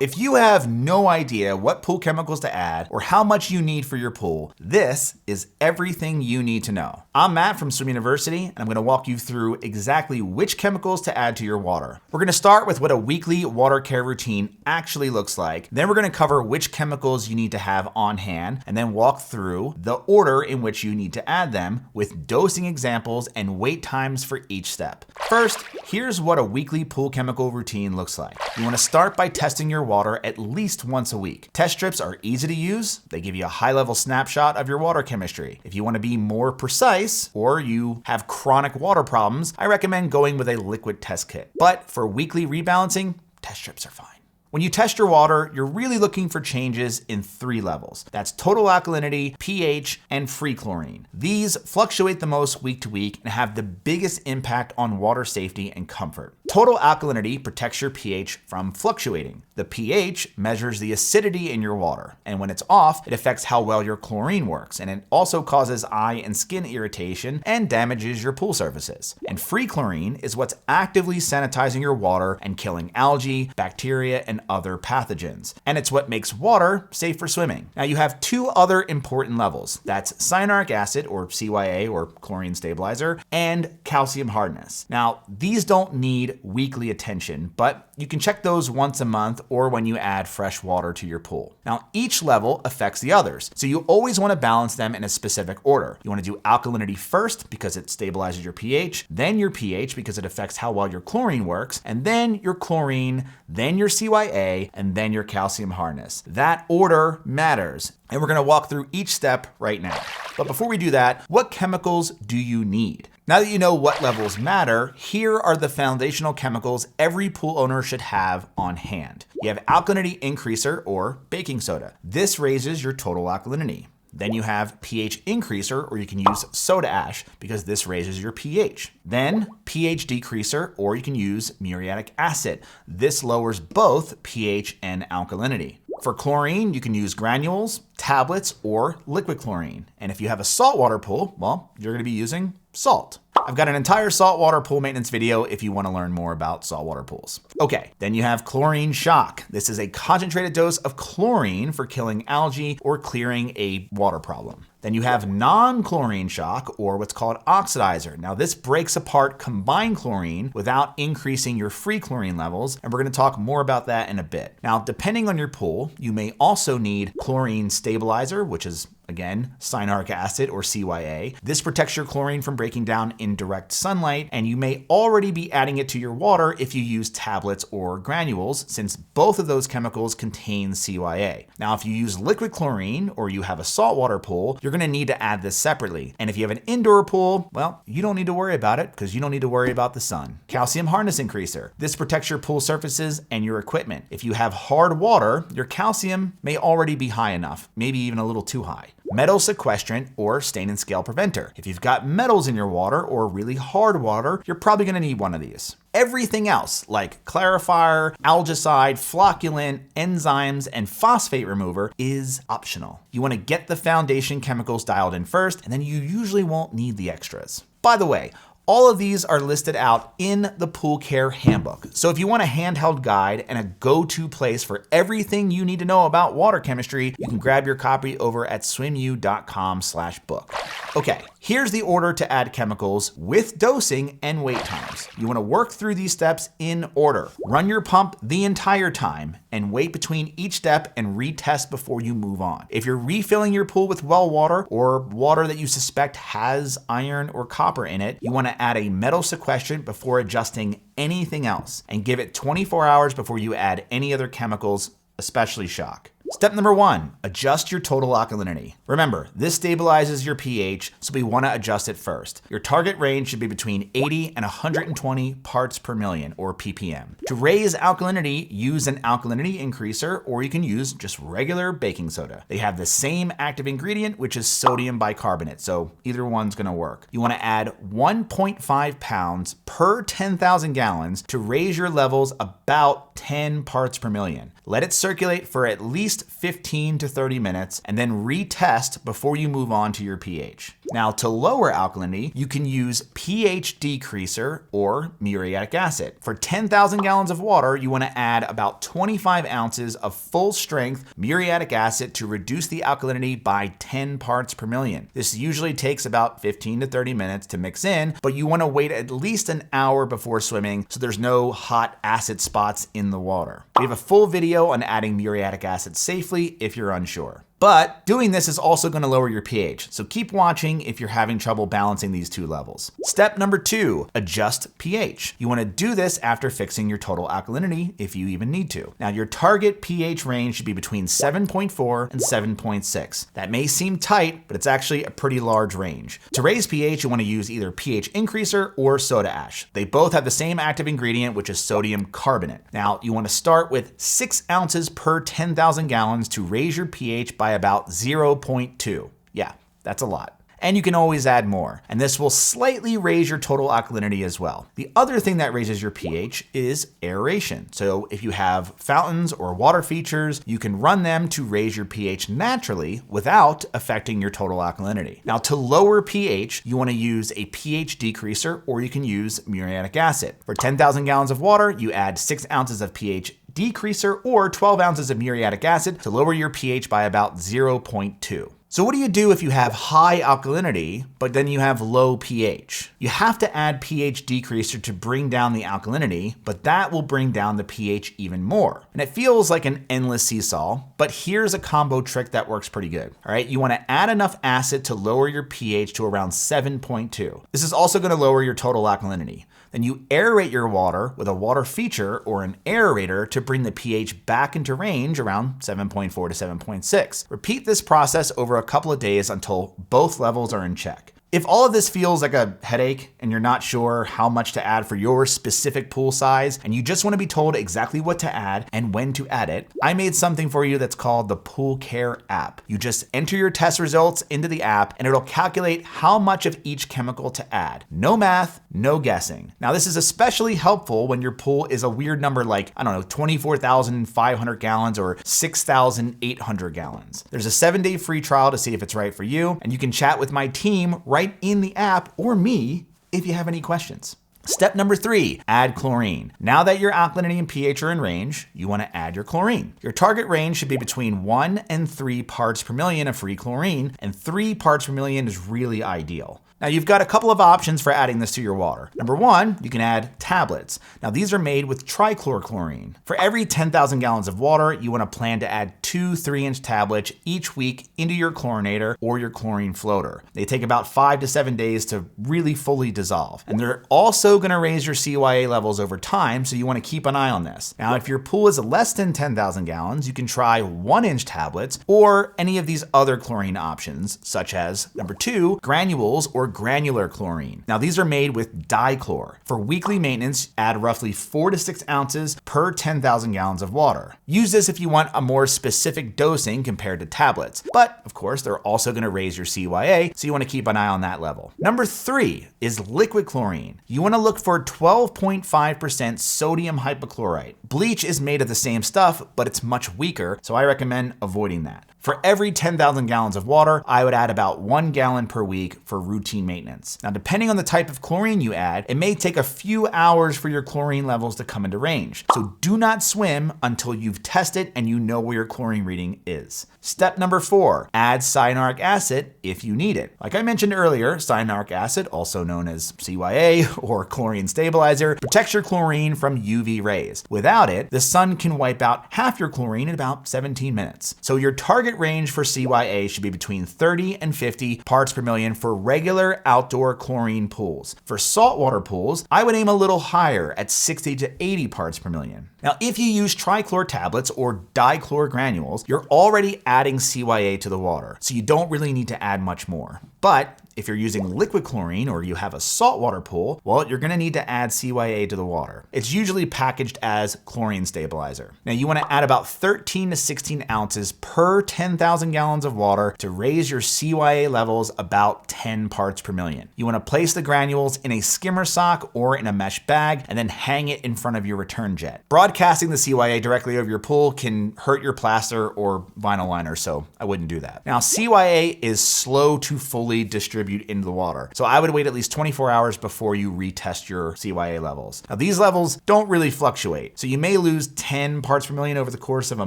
If you have no idea what pool chemicals to add or how much you need for your pool, this is everything you need to know. I'm Matt from Swim University, and I'm going to walk you through exactly which chemicals to add to your water. We're going to start with what a weekly water care routine actually looks like. Then we're going to cover which chemicals you need to have on hand, and then walk through the order in which you need to add them with dosing examples and wait times for each step. First, here's what a weekly pool chemical routine looks like. You want to start by testing your water at least once a week. Test strips are easy to use. They give you a high-level snapshot of your water chemistry. If you want to be more precise or you have chronic water problems, I recommend going with a liquid test kit. But for weekly rebalancing, test strips are fine. When you test your water, you're really looking for changes in 3 levels. That's total alkalinity, pH, and free chlorine. These fluctuate the most week to week and have the biggest impact on water safety and comfort. Total alkalinity protects your pH from fluctuating. The pH measures the acidity in your water, and when it's off, it affects how well your chlorine works, and it also causes eye and skin irritation and damages your pool surfaces. And free chlorine is what's actively sanitizing your water and killing algae, bacteria, and other pathogens. And it's what makes water safe for swimming. Now you have 2 other important levels. That's cyanuric acid, or CYA, or chlorine stabilizer, and calcium hardness. Now these don't need weekly attention, but you can check those once a month or when you add fresh water to your pool. Now each level affects the others, so you always want to balance them in a specific order. You want to do alkalinity first because it stabilizes your pH, then your pH because it affects how well your chlorine works, and then your chlorine, then your CYA, and then your calcium hardness. That order matters, and we're going to walk through each step right now. But before we do that, what chemicals do you need? Now that you know what levels matter, here are the foundational chemicals every pool owner should have on hand. You have alkalinity increaser, or baking soda. This raises your total alkalinity. Then you have pH increaser, or you can use soda ash because this raises your pH. Then pH decreaser, or you can use muriatic acid. This lowers both pH and alkalinity. For chlorine, you can use granules, tablets, or liquid chlorine. And if you have a saltwater pool, well, you're going to be using salt. I've got an entire saltwater pool maintenance video if you want to learn more about saltwater pools. Okay, then you have chlorine shock. This is a concentrated dose of chlorine for killing algae or clearing a water problem. Then you have non-chlorine shock, or what's called oxidizer. Now this breaks apart combined chlorine without increasing your free chlorine levels, and we're going to talk more about that in a bit. Now, depending on your pool, you may also need chlorine stabilizer, which is again, cyanuric acid, or CYA. This protects your chlorine from breaking down in direct sunlight, and you may already be adding it to your water if you use tablets or granules, since both of those chemicals contain CYA. Now, if you use liquid chlorine or you have a saltwater pool, you're going to need to add this separately. And if you have an indoor pool, well, you don't need to worry about it because you don't need to worry about the sun. Calcium hardness increaser. This protects your pool surfaces and your equipment. If you have hard water, your calcium may already be high enough, maybe even a little too high. Metal sequestrant, or stain and scale preventer. If you've got metals in your water or really hard water, you're probably going to need one of these. Everything else, like clarifier, algicide, flocculant, enzymes, and phosphate remover, is optional. You want to get the foundation chemicals dialed in first, and then you usually won't need the extras. By the way, all of these are listed out in the Pool Care Handbook. So if you want a handheld guide and a go-to place for everything you need to know about water chemistry, you can grab your copy over at swimu.com/book. Okay, here's the order to add chemicals with dosing and wait times. You want to work through these steps in order. Run your pump the entire time and wait between each step and retest before you move on. If you're refilling your pool with well water or water that you suspect has iron or copper in it, you want to add a metal sequestrant before adjusting anything else, and give it 24 hours before you add any other chemicals, especially shock. Step number 1, adjust your total alkalinity. Remember, this stabilizes your pH, so we want to adjust it first. Your target range should be between 80 and 120 parts per million, or ppm. To raise alkalinity, use an alkalinity increaser, or you can use just regular baking soda. They have the same active ingredient, which is sodium bicarbonate, so either one's going to work. You want to add 1.5 pounds per 10,000 gallons to raise your levels about 10 parts per million. Let it circulate for at least 15 to 30 minutes and then retest before you move on to your pH. Now, to lower alkalinity, you can use pH decreaser or muriatic acid. For 10,000 gallons of water, you want to add about 25 ounces of full strength muriatic acid to reduce the alkalinity by 10 parts per million. This usually takes about 15 to 30 minutes to mix in, but you want to wait at least an hour before swimming so there's no hot acid spots in the water. We have a full video on adding muriatic acid safely if you're unsure. But doing this is also going to lower your pH, so keep watching if you're having trouble balancing these two levels. Step number 2, adjust pH. You want to do this after fixing your total alkalinity if you even need to. Now, your target pH range should be between 7.4 and 7.6. That may seem tight, but it's actually a pretty large range. To raise pH, you want to use either pH increaser or soda ash. They both have the same active ingredient, which is sodium carbonate. Now, you want to start with 6 ounces per 10,000 gallons to raise your pH by about 0.2. Yeah, that's a lot. And you can always add more, and this will slightly raise your total alkalinity as well. The other thing that raises your pH is aeration. So if you have fountains or water features, you can run them to raise your pH naturally without affecting your total alkalinity. Now, to lower pH, you want to use a pH decreaser, or you can use muriatic acid. For 10,000 gallons of water, you add 6 ounces of pH decreaser or 12 ounces of muriatic acid to lower your pH by about 0.2. So what do you do if you have high alkalinity, but then you have low pH? You have to add pH decreaser to bring down the alkalinity, but that will bring down the pH even more. And it feels like an endless seesaw, but here's a combo trick that works pretty good. All right, you want to add enough acid to lower your pH to around 7.2. This is also going to lower your total alkalinity. Then you aerate your water with a water feature or an aerator to bring the pH back into range around 7.4 to 7.6. Repeat this process over a couple of days until both levels are in check. If all of this feels like a headache and you're not sure how much to add for your specific pool size and you just want to be told exactly what to add and when to add it, I made something for you that's called the Pool Care app. You just enter your test results into the app and it'll calculate how much of each chemical to add. No math, no guessing. Now, this is especially helpful when your pool is a weird number like, 24,500 gallons or 6,800 gallons. There's a 7-day free trial to see if it's right for you, and you can chat with my team right in the app or me if you have any questions. Step number 3, add chlorine. Now that your alkalinity and pH are in range, you want to add your chlorine. Your target range should be between 1 and 3 parts per million of free chlorine, and 3 parts per million is really ideal. Now, you've got a couple of options for adding this to your water. Number 1, you can add tablets. Now, these are made with trichlorchlorine. For every 10,000 gallons of water, you want to plan to add 2 3-inch tablets each week into your chlorinator or your chlorine floater. They take about 5 to 7 days to really fully dissolve. And they're also going to raise your CYA levels over time, so you want to keep an eye on this. Now, if your pool is less than 10,000 gallons, you can try 1-inch tablets or any of these other chlorine options, such as number 2, granules or granular chlorine. Now, these are made with dichlor. For weekly maintenance, add roughly 4 to 6 ounces per 10,000 gallons of water. Use this if you want a more specific dosing compared to tablets, but of course, they're also going to raise your CYA, so you want to keep an eye on that level. Number 3 is liquid chlorine. You want to look for 12.5% sodium hypochlorite. Bleach is made of the same stuff, but it's much weaker, so I recommend avoiding that. For every 10,000 gallons of water, I would add about 1 gallon per week for routine maintenance. Now, depending on the type of chlorine you add, it may take a few hours for your chlorine levels to come into range. So do not swim until you've tested and you know where your chlorine reading is. Step number 4, add cyanuric acid if you need it. Like I mentioned earlier, cyanuric acid, also known as CYA or chlorine stabilizer, protects your chlorine from UV rays. Without it, the sun can wipe out half your chlorine in about 17 minutes. So your target range for CYA should be between 30 and 50 parts per million for regular outdoor chlorine pools. For saltwater pools, I would aim a little higher at 60 to 80 parts per million. Now, if you use trichlor tablets or dichlor granules, you're already adding CYA to the water, so you don't really need to add much more. But if you're using liquid chlorine or you have a saltwater pool, well, you're going to need to add CYA to the water. It's usually packaged as chlorine stabilizer. Now, you want to add about 13 to 16 ounces per 10,000 gallons of water to raise your CYA levels about 10 parts per million. You want to place the granules in a skimmer sock or in a mesh bag and then hang it in front of your return jet. Broadcasting the CYA directly over your pool can hurt your plaster or vinyl liner, so I wouldn't do that. Now, CYA is slow to fully distribute distribute into the water. So I would wait at least 24 hours before you retest your CYA levels. Now these levels don't really fluctuate, so you may lose 10 parts per million over the course of a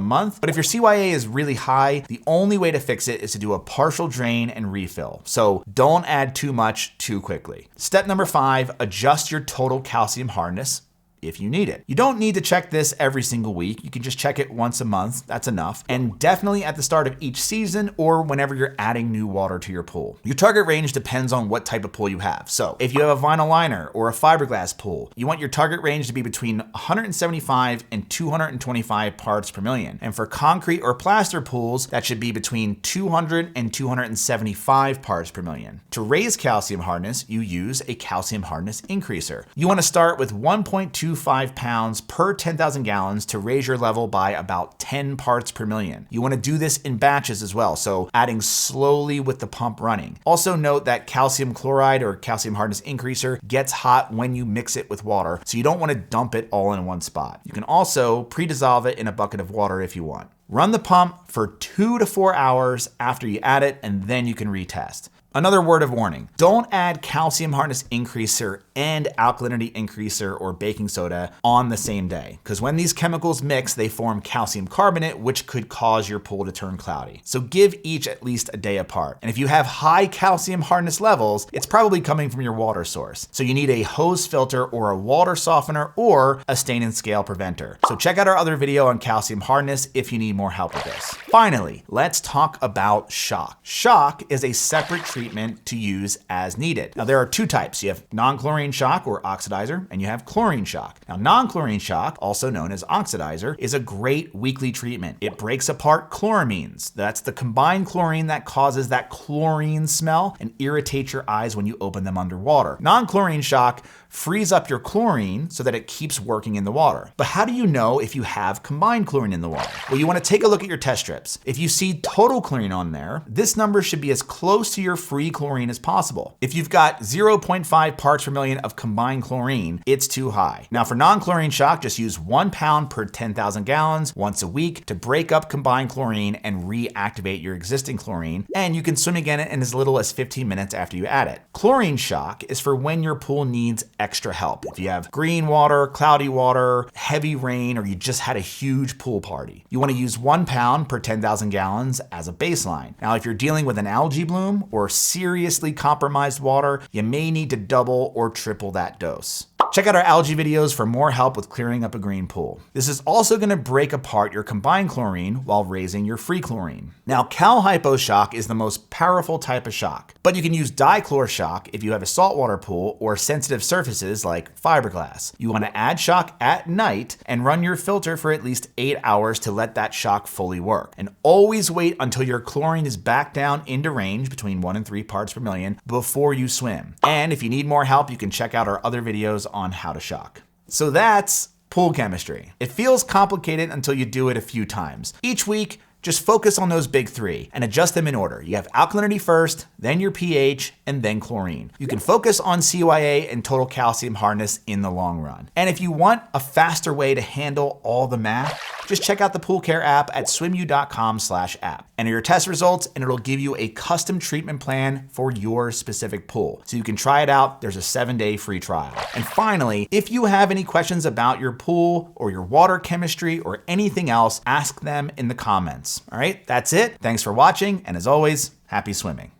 month, but if your CYA is really high, the only way to fix it is to do a partial drain and refill. So don't add too much too quickly. Step number 5, adjust your total calcium hardness if you need it. You don't need to check this every single week. You can just check it once a month. That's enough. And definitely at the start of each season or whenever you're adding new water to your pool. Your target range depends on what type of pool you have. So if you have a vinyl liner or a fiberglass pool, you want your target range to be between 175 and 225 parts per million. And for concrete or plaster pools, that should be between 200 and 275 parts per million. To raise calcium hardness, you use a calcium hardness increaser. You want to start with 1.25 pounds per 10,000 gallons to raise your level by about 10 parts per million. You want to do this in batches as well, so adding slowly with the pump running. Also note that calcium chloride or calcium hardness increaser gets hot when you mix it with water, so you don't want to dump it all in one spot. You can also pre-dissolve it in a bucket of water if you want. Run the pump for 2 to 4 hours after you add it, and then you can retest. Another word of warning, don't add calcium hardness increaser and alkalinity increaser or baking soda on the same day, because when these chemicals mix, they form calcium carbonate, which could cause your pool to turn cloudy. So give each at least a day apart. And if you have high calcium hardness levels, it's probably coming from your water source. So you need a hose filter or a water softener or a stain and scale preventer. So check out our other video on calcium hardness if you need more help with this. Finally, let's talk about shock. Shock is a separate treatment to use as needed. Now there are 2 types. You have non-chlorine shock or oxidizer, and you have chlorine shock. Now non-chlorine shock, also known as oxidizer, is a great weekly treatment. It breaks apart chloramines. That's the combined chlorine that causes that chlorine smell and irritates your eyes when you open them underwater. Non-chlorine shock frees up your chlorine so that it keeps working in the water. But how do you know if you have combined chlorine in the water? Well, you want to take a look at your test strips. If you see total chlorine on there, this number should be as close to your free chlorine as possible. If you've got 0.5 parts per million of combined chlorine, it's too high. Now for non-chlorine shock, just use 1 pound per 10,000 gallons once a week to break up combined chlorine and reactivate your existing chlorine. And you can swim again in as little as 15 minutes after you add it. Chlorine shock is for when your pool needs extra help. If you have green water, cloudy water, heavy rain, or you just had a huge pool party. You want to use 1 pound per 10,000 gallons as a baseline. Now, if you're dealing with an algae bloom or seriously compromised water, you may need to double or triple that dose. Check out our algae videos for more help with clearing up a green pool. This is also going to break apart your combined chlorine while raising your free chlorine. Now, cal hypo shock is the most powerful type of shock, but you can use dichlor shock if you have a saltwater pool or sensitive surfaces like fiberglass. You want to add shock at night and run your filter for at least 8 hours to let that shock fully work. And always wait until your chlorine is back down into range between 1 and 3 parts per million before you swim. And if you need more help, you can check out our other videos on how to shock. So that's pool chemistry. It feels complicated until you do it a few times. Each week, just focus on those big 3 and adjust them in order. You have alkalinity first, then your pH, and then chlorine. You can focus on CYA and total calcium hardness in the long run. And if you want a faster way to handle all the math, just check out the Pool Care app at swimu.com/app. Enter your test results and it'll give you a custom treatment plan for your specific pool. So you can try it out. There's a 7-day free trial. And finally, if you have any questions about your pool or your water chemistry or anything else, ask them in the comments. All right, that's it. Thanks for watching. And as always, happy swimming.